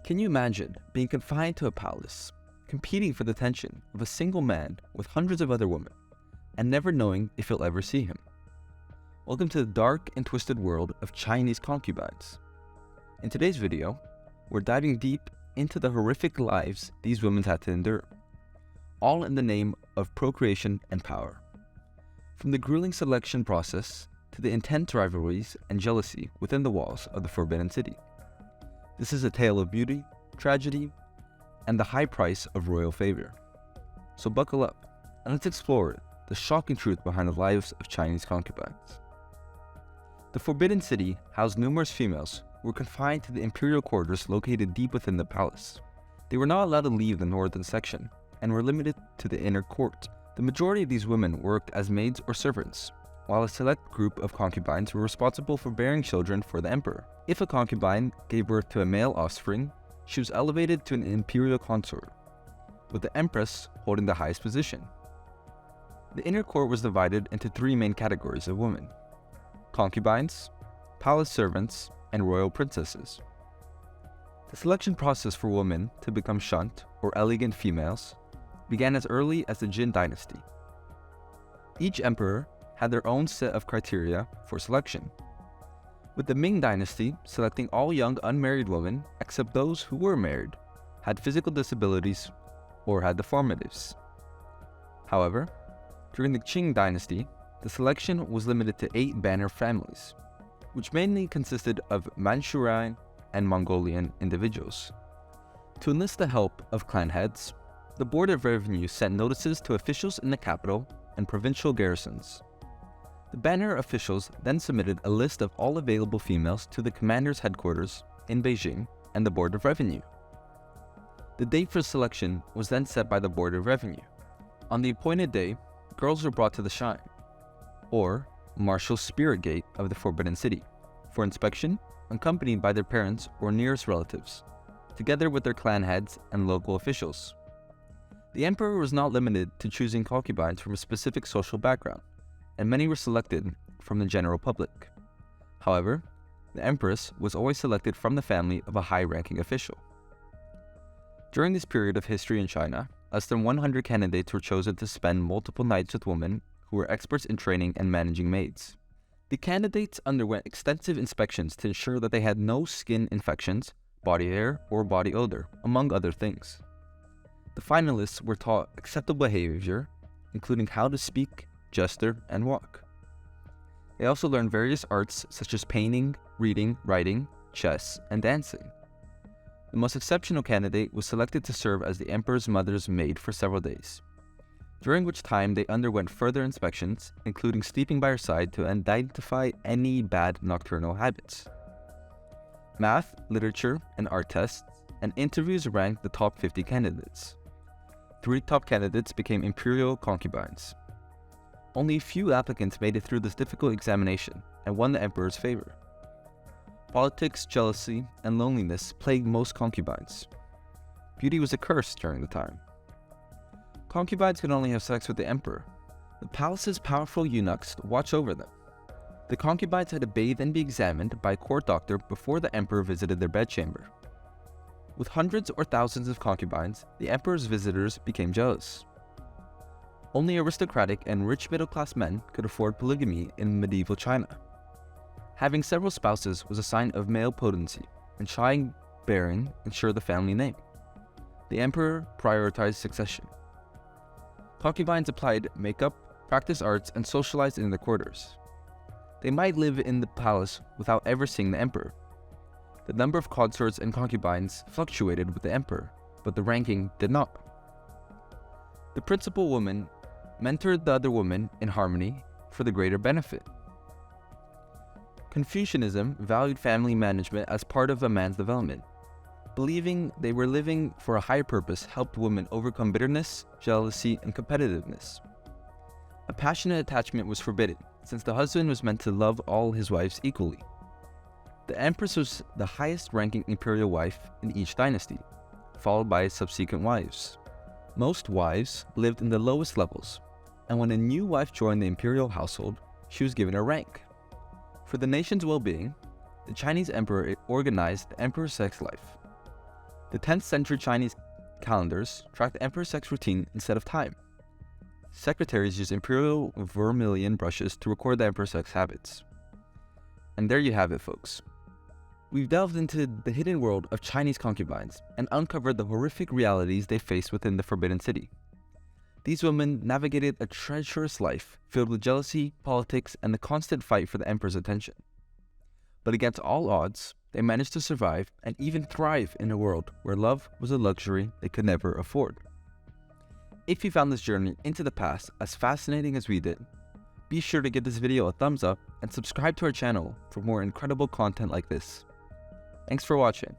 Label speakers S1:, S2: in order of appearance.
S1: Can you imagine being confined to a palace, competing for the attention of a single man with hundreds of other women, and never knowing if you'll ever see him? Welcome to the dark and twisted world of Chinese concubines. In today's video, we're diving deep into the horrific lives these women had to endure, all in the name of procreation and power. From the grueling selection process to the intense rivalries and jealousy within the walls of the Forbidden City. This is a tale of beauty, tragedy, and the high price of royal favor. So buckle up, and let's explore the shocking truth behind the lives of Chinese concubines. The Forbidden City housed numerous females who were confined to the imperial quarters located deep within the palace. They were not allowed to leave the northern section, and were limited to the inner court. The majority of these women worked as maids or servants, while a select group of concubines were responsible for bearing children for the emperor. If a concubine gave birth to a male offspring, she was elevated to an imperial consort, with the empress holding the highest position. The inner court was divided into three main categories of women: concubines, palace servants, and royal princesses. The selection process for women to become shunt or elegant females began as early as the Jin dynasty. Each emperor had their own set of criteria for selection, with the Ming dynasty selecting all young unmarried women except those who were married, had physical disabilities, or had deformities. However, during the Qing dynasty, the selection was limited to 8 banner families, which mainly consisted of Manchurian and Mongolian individuals. To enlist the help of clan heads, the Board of Revenue sent notices to officials in the capital and provincial garrisons. The banner officials then submitted a list of all available females to the commander's headquarters in Beijing and the Board of Revenue. The date for selection was then set by the Board of Revenue. On the appointed day, girls were brought to the shrine, or martial spirit gate of the Forbidden City, for inspection, accompanied by their parents or nearest relatives, together with their clan heads and local officials. The emperor was not limited to choosing concubines from a specific social background, and many were selected from the general public. However, the empress was always selected from the family of a high-ranking official. During this period of history in China, less than 100 candidates were chosen to spend multiple nights with women who were experts in training and managing maids. The candidates underwent extensive inspections to ensure that they had no skin infections, body hair, or body odor, among other things. The finalists were taught acceptable behavior, including how to speak, gesture, and walk. They also learned various arts such as painting, reading, writing, chess, and dancing. The most exceptional candidate was selected to serve as the emperor's mother's maid for several days, during which time they underwent further inspections, including sleeping by her side to identify any bad nocturnal habits. Math, literature, and art tests and interviews ranked the top 50 candidates. 3 top candidates became imperial concubines. Only a few applicants made it through this difficult examination and won the emperor's favor. Politics, jealousy, and loneliness plagued most concubines. Beauty was a curse during the time. Concubines could only have sex with the emperor. The palace's powerful eunuchs watched over them. The concubines had to bathe and be examined by a court doctor before the emperor visited their bedchamber. With hundreds or thousands of concubines, the emperor's visitors became jealous. Only aristocratic and rich middle-class men could afford polygamy in medieval China. Having several spouses was a sign of male potency, and childbearing ensured the family name. The emperor prioritized succession. Concubines applied makeup, practiced arts, and socialized in their quarters. They might live in the palace without ever seeing the emperor. The number of consorts and concubines fluctuated with the emperor, but the ranking did not. The principal woman mentored the other women in harmony for the greater benefit. Confucianism valued family management as part of a man's development. Believing they were living for a higher purpose helped women overcome bitterness, jealousy, and competitiveness. A passionate attachment was forbidden, since the husband was meant to love all his wives equally. The empress was the highest-ranking imperial wife in each dynasty, followed by subsequent wives. Most wives lived in the lowest levels, and when a new wife joined the imperial household, she was given a rank. For the nation's well-being, the Chinese emperor organized the emperor's sex life. The 10th century Chinese calendars track the emperor's sex routine instead of time. Secretaries use imperial vermilion brushes to record the emperor's sex habits. And there you have it, folks. We've delved into the hidden world of Chinese concubines and uncovered the horrific realities they faced within the Forbidden City. These women navigated a treacherous life filled with jealousy, politics, and the constant fight for the emperor's attention. But against all odds, they managed to survive and even thrive in a world where love was a luxury they could never afford. If you found this journey into the past as fascinating as we did, be sure to give this video a thumbs up and subscribe to our channel for more incredible content like this. Thanks for watching.